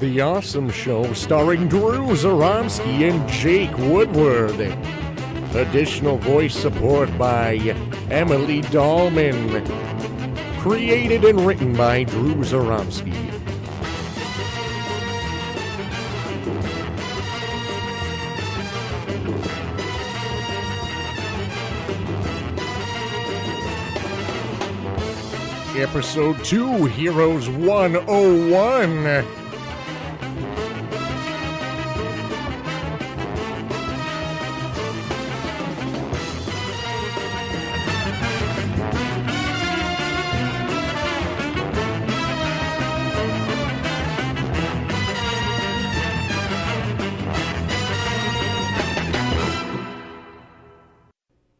The Awesome Show starring Drew Zoromski and Jake Woodward. Additional voice support by Emily Dallmann. Created and written by Drew Zoromski. Episode 2, Heroes 101.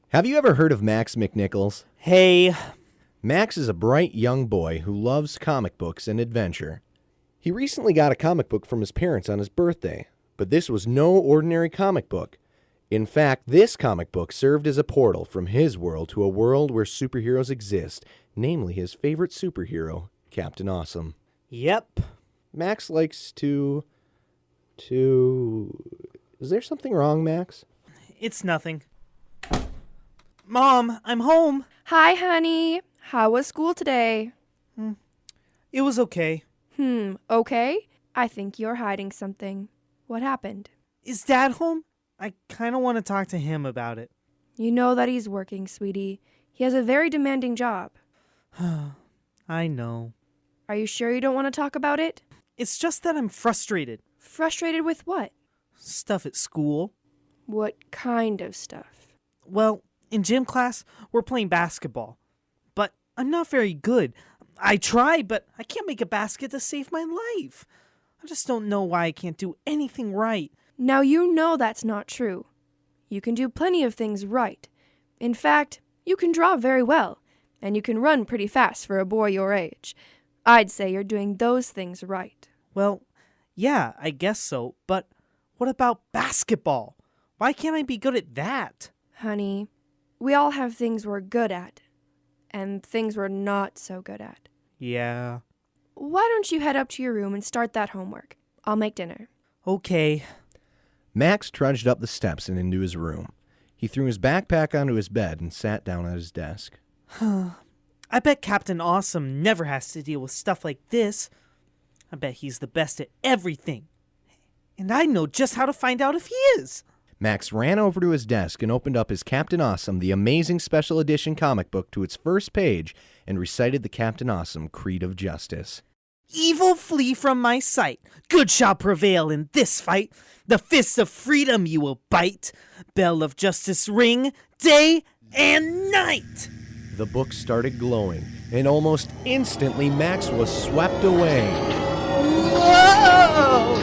Have you ever heard of Max McNichols? Hey. Max is a bright young boy who loves comic books and adventure. He recently got a comic book from his parents on his birthday, but this was no ordinary comic book. In fact, this comic book served as a portal from his world to a world where superheroes exist, namely his favorite superhero, Captain Awesome. Yep. Max likes to... Is there something wrong, Max? It's nothing. Mom, I'm home. Hi, honey. How was school today? It was okay. Okay? I think you're hiding something. What happened? Is Dad home? I kind of want to talk to him about it. You know that he's working, sweetie. He has a very demanding job. I know. Are you sure you don't want to talk about it? It's just that I'm frustrated. Frustrated with what? Stuff at school. What kind of stuff? Well, in gym class, we're playing basketball. But I'm not very good. I try, but I can't make a basket to save my life. I just don't know why I can't do anything right. Now you know that's not true. You can do plenty of things right. In fact, you can draw very well, and you can run pretty fast for a boy your age. I'd say you're doing those things right. Well, yeah, I guess so, but what about basketball? Why can't I be good at that? Honey, we all have things we're good at, and things we're not so good at. Yeah. Why don't you head up to your room and start that homework? I'll make dinner. Okay. Max trudged up the steps and into his room. He threw his backpack onto his bed and sat down at his desk. I bet Captain Awesome never has to deal with stuff like this. I bet he's the best at everything. And I know just how to find out if he is. Max ran over to his desk and opened up his Captain Awesome, the amazing special edition comic book to its first page and recited the Captain Awesome Creed of Justice. Evil flee from my sight. Good shall prevail in this fight. The fist of freedom you will bite. Bell of justice ring day and night. The book started glowing, and almost instantly Max was swept away. Whoa!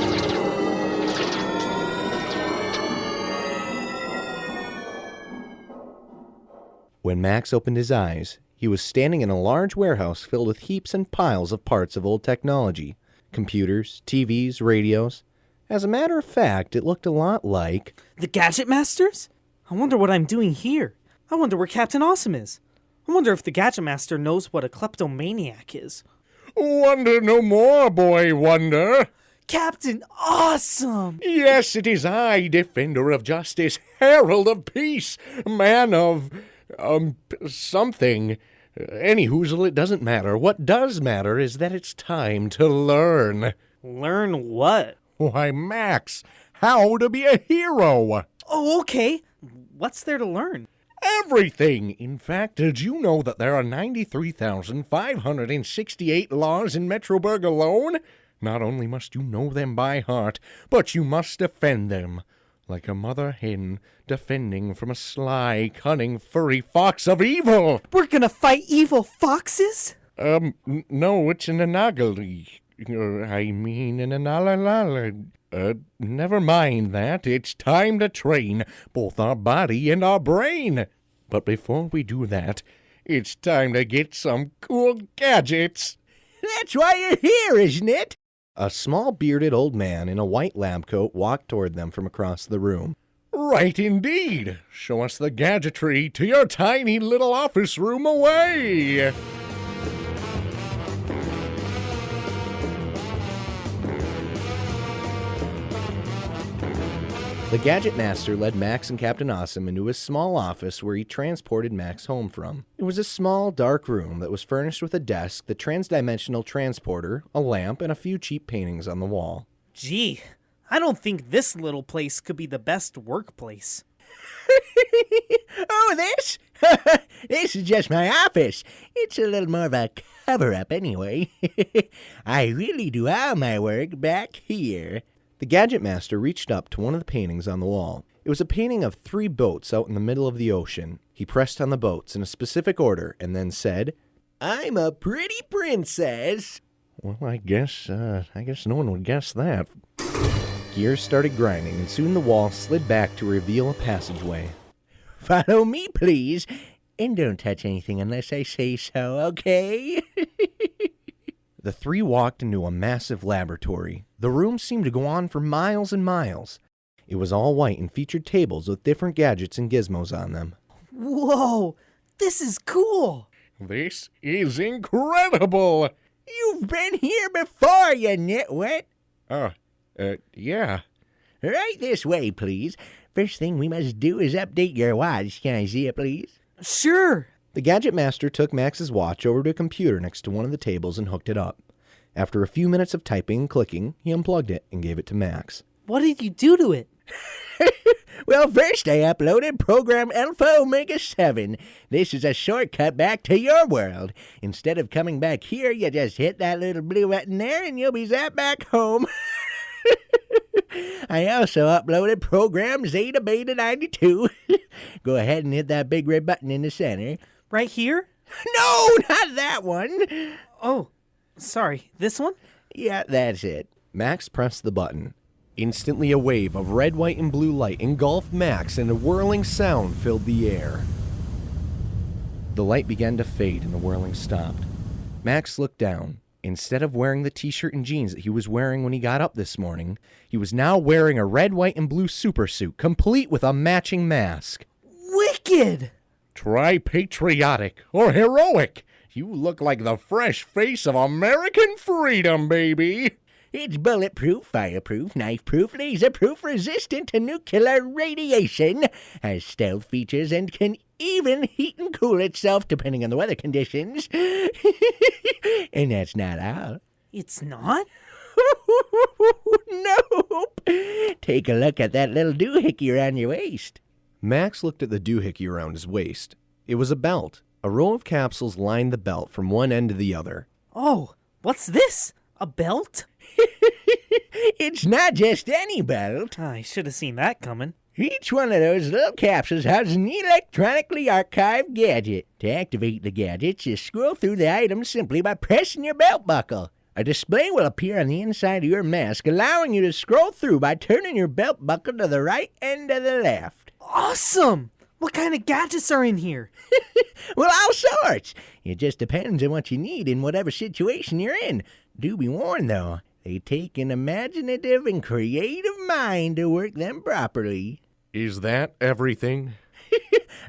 When Max opened his eyes, he was standing in a large warehouse filled with heaps and piles of parts of old technology. Computers, TVs, radios. As a matter of fact, it looked a lot like... The Gadget Masters? I wonder what I'm doing here. I wonder where Captain Awesome is. I wonder if the Gadget Master knows what a kleptomaniac is. Wonder no more, boy, wonder. Captain Awesome! Yes, it is I, defender of justice, herald of peace, man of... something. Any hoozle, it doesn't matter. What does matter is that it's time to learn. Learn what? Why, Max, how to be a hero. Oh, okay. What's there to learn? Everything. In fact, did you know that there are 93,568 laws in Metroburg alone? Not only must you know them by heart, but you must defend them. Like a mother hen defending from a sly, cunning, furry fox of evil. We're gonna fight evil foxes? No, it's an anagali. I mean an analala. Never mind that. It's time to train both our body and our brain. But before we do that, it's time to get some cool gadgets. That's why you're here, isn't it? A small bearded old man in a white lab coat walked toward them from across the room. Right indeed. Show us the gadgetry to your tiny little office room away. The Gadget Master led Max and Captain Awesome into his small office where he transported Max home from. It was a small, dark room that was furnished with a desk, the transdimensional transporter, a lamp, and a few cheap paintings on the wall. Gee, I don't think this little place could be the best workplace. Oh, this? This is just my office. It's a little more of a cover-up anyway. I really do all my work back here. The Gadget Master reached up to one of the paintings on the wall. It was a painting of 3 boats out in the middle of the ocean. He pressed on the boats in a specific order and then said, I'm a pretty princess. Well, I guess no one would guess that. Gears started grinding, and soon the wall slid back to reveal a passageway. Follow me, please. And don't touch anything unless I say so, okay? The 3 walked into a massive laboratory. The room seemed to go on for miles and miles. It was all white and featured tables with different gadgets and gizmos on them. Whoa, this is cool. This is incredible! You've been here before, you nitwit. Yeah. Right this way, please. First thing we must do is update your watch. Can I see it, please? Sure. The Gadget Master took Max's watch over to a computer next to one of the tables and hooked it up. After a few minutes of typing and clicking, he unplugged it and gave it to Max. What did you do to it? Well, first I uploaded program Alpha Omega 7. This is a shortcut back to your world. Instead of coming back here, you just hit that little blue button there and you'll be zapped back home. I also uploaded program Zeta Beta 92. Go ahead and hit that big red button in the center. Right here? No, not that one. Oh, sorry. This one? Yeah, that's it. Max pressed the button. Instantly, a wave of red, white, and blue light engulfed Max, and a whirling sound filled the air. The light began to fade, and the whirling stopped. Max looked down. Instead of wearing the t-shirt and jeans that he was wearing when he got up this morning, he was now wearing a red, white, and blue supersuit, complete with a matching mask. Wicked! Try patriotic or heroic. You look like the fresh face of American freedom, baby. It's bulletproof, fireproof, knife-proof, laser-proof, resistant to nuclear radiation, has stealth features, and can even heat and cool itself depending on the weather conditions. And that's not all. It's not? Nope. Take a look at that little doohickey around your waist. Max looked at the doohickey around his waist. It was a belt. A row of capsules lined the belt from one end to the other. Oh, what's this? A belt? It's not just any belt. I should have seen that coming. Each one of those little capsules has an electronically archived gadget. To activate the gadgets, you scroll through the items simply by pressing your belt buckle. A display will appear on the inside of your mask, allowing you to scroll through by turning your belt buckle to the right and to the left. Awesome! What kind of gadgets are in here? Well, all sorts. It just depends on what you need in whatever situation you're in. Do be warned, though, they take an imaginative and creative mind to work them properly. Is that everything?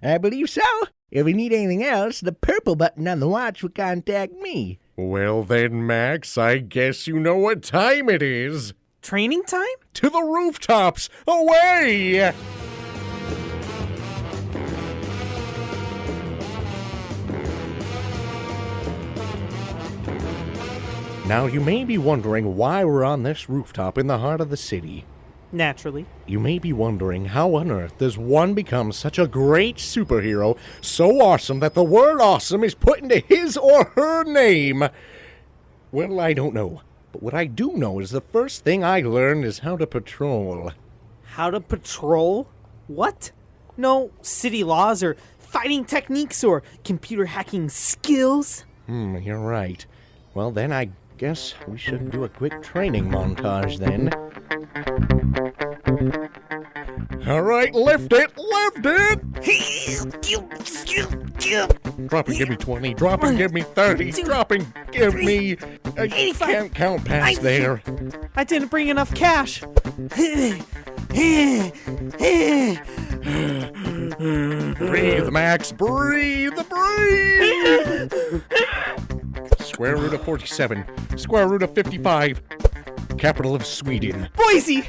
I believe so. If you need anything else, the purple button on the watch will contact me. Well then, Max, I guess you know what time it is. Training time? To the rooftops! Away! Now, you may be wondering why we're on this rooftop in the heart of the city. Naturally. You may be wondering how on earth does one become such a great superhero, so awesome that the word awesome is put into his or her name. Well, I don't know. But what I do know is the first thing I learned is how to patrol. How to patrol? What? No city laws or fighting techniques or computer hacking skills? You're right. Well, then I guess we should do a quick training montage then. All right, lift it! Drop and give me 20. Drop and give me 30. Drop and give me... I 85. can't count past there. I didn't bring enough cash. Breathe, Max. Breathe. Square root of 47. Square root of 55. Capital of Sweden. Boise!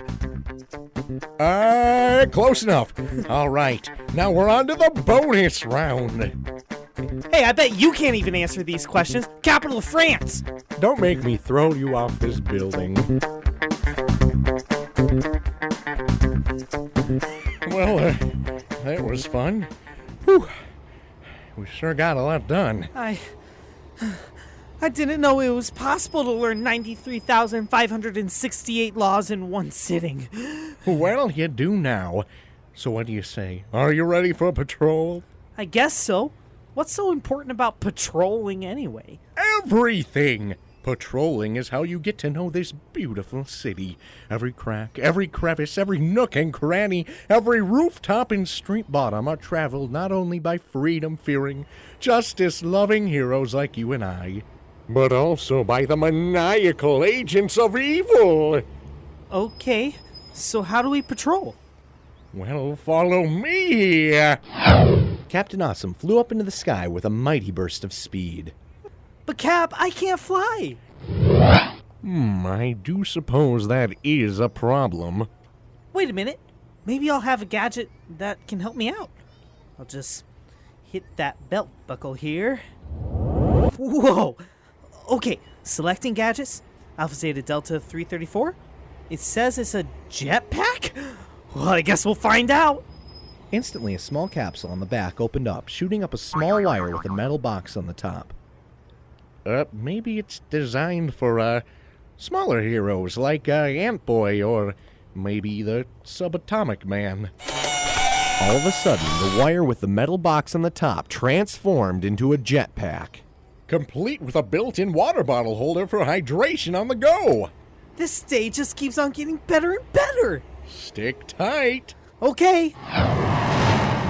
Close enough. All right, now we're on to the bonus round. Hey, I bet you can't even answer these questions. Capital of France. Don't make me throw you off this building. Well, that was fun. Whew. We sure got a lot done. I didn't know it was possible to learn 93,568 laws in one sitting. Well, you do now. So what do you say? Are you ready for a patrol? I guess so. What's so important about patrolling anyway? Everything! Patrolling is how you get to know this beautiful city. Every crack, every crevice, every nook and cranny, every rooftop and street bottom are traveled not only by freedom-fearing, justice-loving heroes like you and I, but also by the maniacal agents of evil. Okay, so how do we patrol? Well, follow me. Captain Awesome flew up into the sky with a mighty burst of speed. But Cap, I can't fly. I do suppose that is a problem. Wait a minute. Maybe I'll have a gadget that can help me out. I'll just hit that belt buckle here. Whoa. Okay, selecting gadgets. Alpha Zeta Delta 334. It says it's a jetpack? Well, I guess we'll find out. Instantly, a small capsule on the back opened up, shooting up a small wire with a metal box on the top. Maybe it's designed for, smaller heroes like, Ant-Boy or maybe the Subatomic Man. All of a sudden, the wire with the metal box on the top transformed into a jetpack. Complete with a built-in water bottle holder for hydration on the go. This stage just keeps on getting better and better. Stick tight. Okay.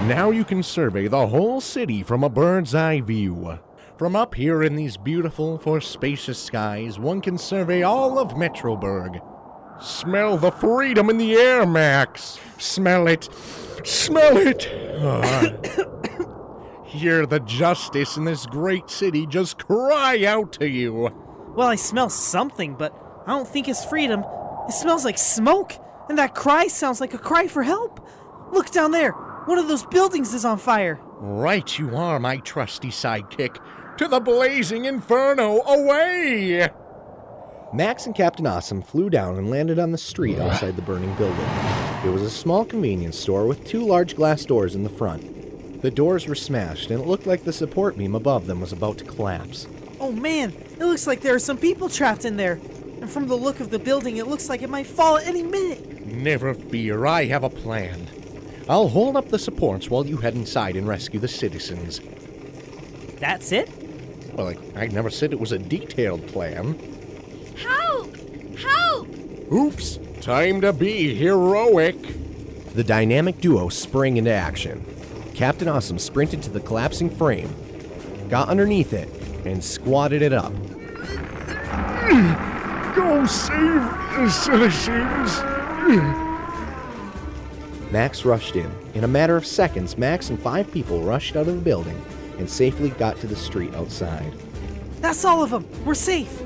Now you can survey the whole city from a bird's eye view. From up here in these beautiful, spacious skies, one can survey all of Metroburg. Smell the freedom in the air, Max. Smell it. Smell it. Hear the justice in this great city just cry out to you. Well, I smell something, but I don't think it's freedom. It smells like smoke, and that cry sounds like a cry for help. Look down there. One of those buildings is on fire. Right you are, my trusty sidekick. To the blazing inferno, away! Max and Captain Awesome flew down and landed on the street outside the burning building. It was a small convenience store with 2 large glass doors in the front. The doors were smashed, and it looked like the support beam above them was about to collapse. Oh man, it looks like there are some people trapped in there. And from the look of the building, it looks like it might fall at any minute. Never fear, I have a plan. I'll hold up the supports while you head inside and rescue the citizens. That's it? Well, I never said it was a detailed plan. Help! Help! Oops, time to be heroic. The dynamic duo sprang into action. Captain Awesome sprinted to the collapsing frame, got underneath it, and squatted it up. Go save the citizens. Max rushed in. In a matter of seconds, Max and 5 people rushed out of the building and safely got to the street outside. That's all of them. We're safe.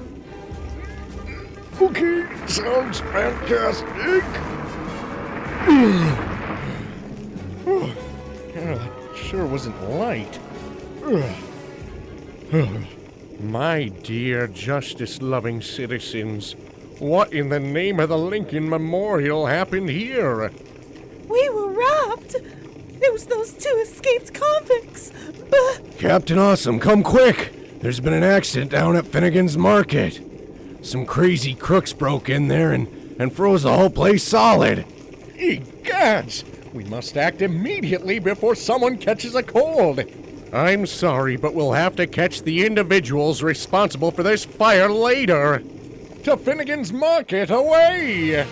Okay, sounds fantastic. That sure wasn't light. My dear justice-loving citizens, what in the name of the Lincoln Memorial happened here? We were robbed. It was those 2 escaped convicts. But Captain Awesome, come quick! There's been an accident down at Finnegan's Market. Some crazy crooks broke in there and froze the whole place solid. Egads! We must act immediately before someone catches a cold. I'm sorry, but we'll have to catch the individuals responsible for this fire later. To Finnegan's Market, away!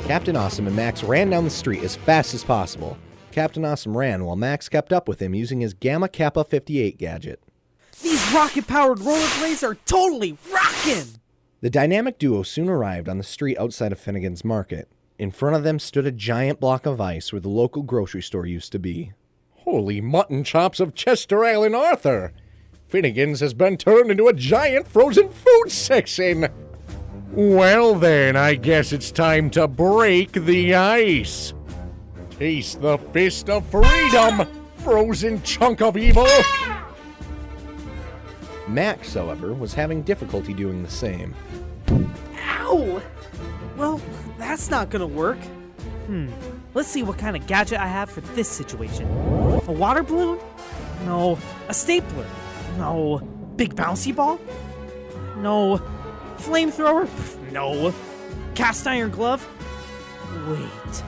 Captain Awesome and Max ran down the street as fast as possible. Captain Awesome ran while Max kept up with him using his Gamma Kappa 58 gadget. these rocket-powered rollerblades are totally rockin'! The dynamic duo soon arrived on the street outside of Finnegan's Market. In front of them stood a giant block of ice where the local grocery store used to be. Holy mutton chops of Chester Island Arthur! Finnegan's has been turned into a giant frozen food section. Well then, I guess it's time to break the ice. Taste the fist of freedom, frozen chunk of evil. Max, however, was having difficulty doing the same. Ow! Well, that's not gonna work. Let's see what kind of gadget I have for this situation. A water balloon? No. A stapler? No. Big bouncy ball? No. Flamethrower? No. Cast iron glove? Wait.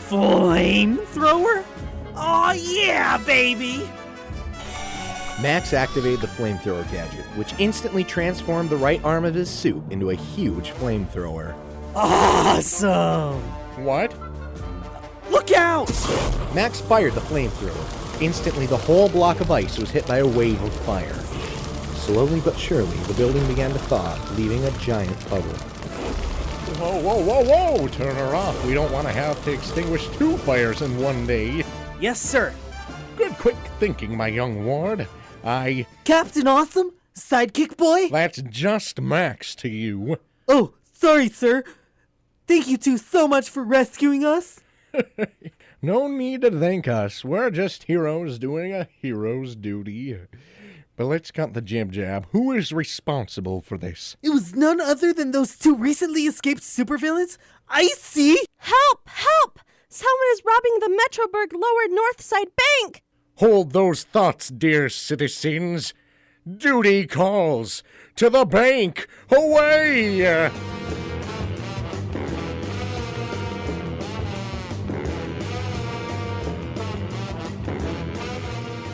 Flamethrower? Oh yeah, baby! Max activated the flamethrower gadget, which instantly transformed the right arm of his suit into a huge flamethrower. Awesome! What? Look out! Max fired the flamethrower. Instantly, the whole block of ice was hit by a wave of fire. Slowly but surely, the building began to thaw, leaving a giant puddle. Whoa, whoa, whoa, whoa! Turn her off. We don't want to have to extinguish 2 fires in one day. Yes, sir. Good quick thinking, my young ward. Captain Awesome? Sidekick boy? That's just Max to you. Oh, sorry, sir. Thank you two so much for rescuing us. No need to thank us. We're just heroes doing a hero's duty. But let's cut the jib-jab. Who is responsible for this? It was none other than those 2 recently escaped supervillains. I see. Help! Help! Someone is robbing the Metroburg Lower North Side Bank! Hold those thoughts, dear citizens. Duty calls. To the bank. Away!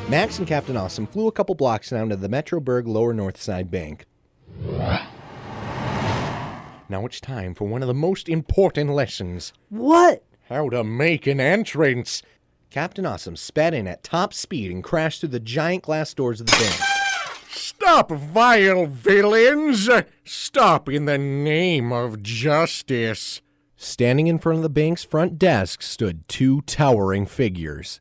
Max and Captain Awesome flew a couple blocks down to the Metroburg Lower North Side Bank. Now it's time for one of the most important lessons. What? How to make an entrance. Captain Awesome sped in at top speed and crashed through the giant glass doors of the bank. Stop, vile villains! Stop in the name of justice. Standing in front of the bank's front desk stood 2 towering figures.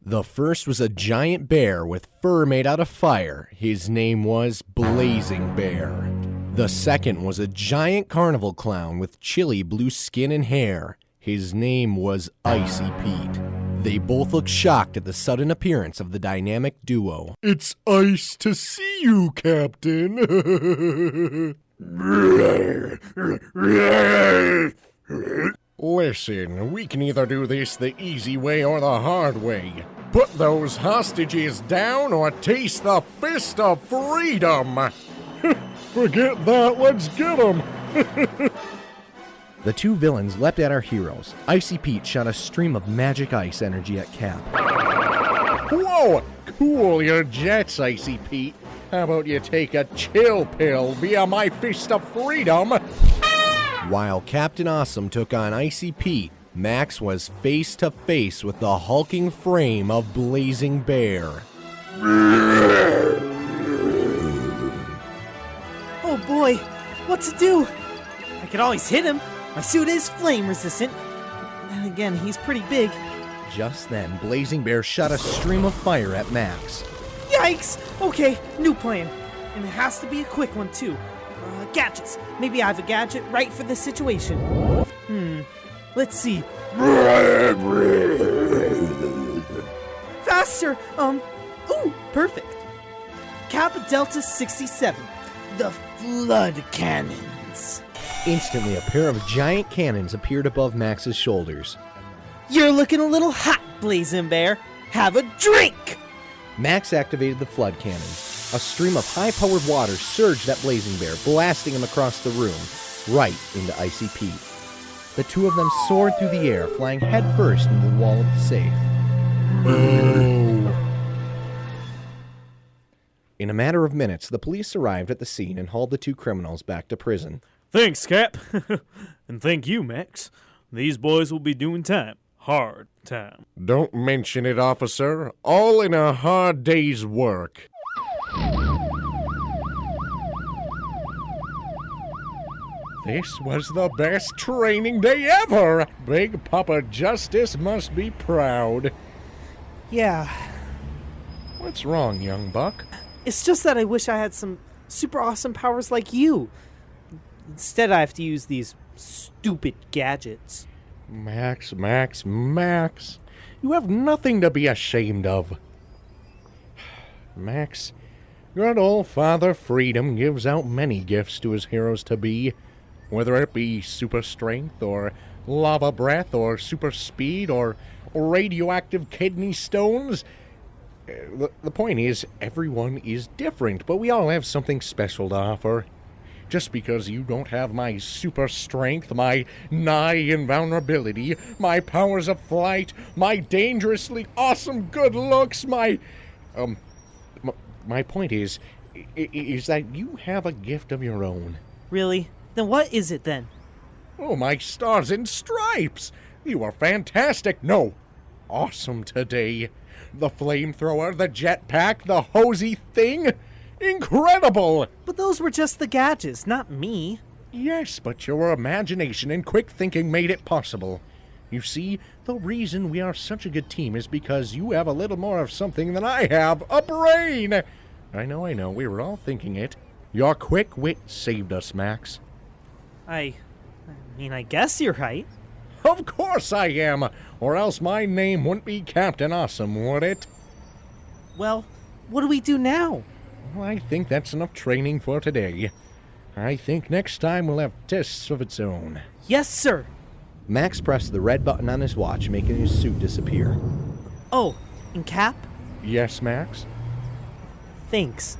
The first was a giant bear with fur made out of fire. His name was Blazing Bear. The second was a giant carnival clown with chilly blue skin and hair. His name was Icy Pete. They both looked shocked at the sudden appearance of the dynamic duo. It's ice to see you, Captain. Listen, we can either do this the easy way or the hard way. Put those hostages down or taste the fist of freedom. Forget that, let's get them. The 2 villains leapt at our heroes. Icy Pete shot a stream of magic ice energy at Cap. Whoa, cool your jets, Icy Pete. How about you take a chill pill via my fist of freedom? While Captain Awesome took on Icy Pete, Max was face to face with the hulking frame of Blazing Bear. Oh boy, what to do? I could always hit him. My suit is flame resistant. Then again, he's pretty big. Just then, Blazing Bear shot a stream of fire at Max. Yikes! Okay, new plan. And it has to be a quick one too. Gadgets. Maybe I have a gadget right for this situation. Let's see. Faster! Ooh, perfect. Kappa Delta 67. The Flood Cannons. Instantly, a pair of giant cannons appeared above Max's shoulders. You're looking a little hot, Blazing Bear. Have a drink! Max activated the flood cannon. A stream of high-powered water surged at Blazing Bear, blasting him across the room, right into Icy Pete. The 2 of them soared through the air, flying headfirst into the wall of the safe. In a matter of minutes, the police arrived at the scene and hauled the 2 criminals back to prison. Thanks, Cap. And thank you, Max. These boys will be doing time. Hard time. Don't mention it, officer. All in a hard day's work. This was the best training day ever! Big Papa Justice must be proud. Yeah. What's wrong, young buck? It's just that I wish I had some super awesome powers like you. Instead, I have to use these stupid gadgets. Max. You have nothing to be ashamed of. Max, good old Father Freedom gives out many gifts to his heroes-to-be, whether it be super strength, or lava breath, or super speed, or radioactive kidney stones. The point is, everyone is different, but we all have something special to offer. Just because you don't have my super strength, my nigh invulnerability, my powers of flight, my dangerously awesome good looks, my point is that you have a gift of your own. Really? Then what is it then? Oh, my stars and stripes! You are fantastic! No, awesome today. The flamethrower, the jetpack, the hosey thing. Incredible! But those were just the gadgets, not me. Yes, but your imagination and quick thinking made it possible. You see, the reason we are such a good team is because you have a little more of something than I have, a brain! I know, we were all thinking it. Your quick wit saved us, Max. I guess you're right. Of course I am, or else my name wouldn't be Captain Awesome, would it? Well, what do we do now? Well, I think that's enough training for today. I think next time we'll have tests of its own. Yes, sir. Max pressed the red button on his watch, making his suit disappear. Oh, and Cap? Yes, Max? Thanks.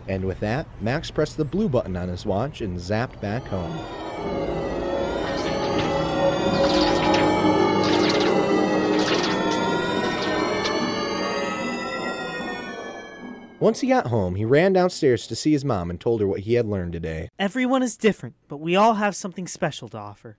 And with that, Max pressed the blue button on his watch and zapped back home. Once he got home, he ran downstairs to see his mom and told her what he had learned today. Everyone is different, but we all have something special to offer.